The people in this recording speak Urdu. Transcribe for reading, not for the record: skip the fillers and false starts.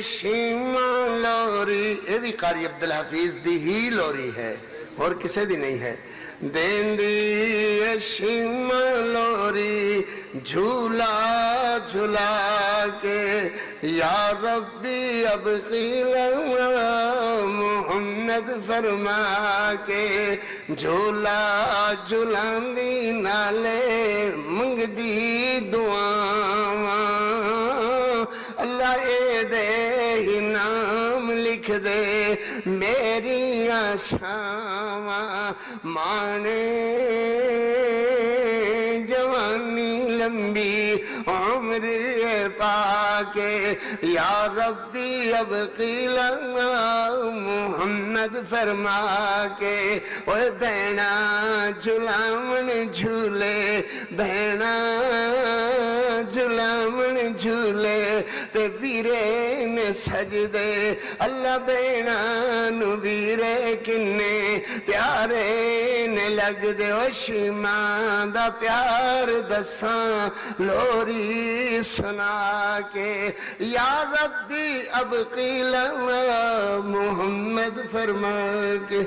شیما لوری، یہ بھی قاری عبدالحفیظ دی ہی لوری ہے اور کسے دی نہیں ہے. دیندی شیما لوری جھولا جھولا کے، یا ربی اب قیلہ محمد فرما کے، جھولا جھولان دی نالے منگ دی دعاواں، اللہ اے دے ہی نام لکھ دے میری آشاواں، مانے جوانی لمبی عمر پاکے، یا ربی اب قیلہ محمد فرما کے. اوہ بہنا جھلامن جھولے، بہنا جھلامن جھولے تے ویرے نے سجدے، اللہ بہنا نو ویرے کنے پیارے نے لگ دے. او شیماں دا پیار دساں لوری سنا کے، یا ربی اب قیلہ محمد فرما کے.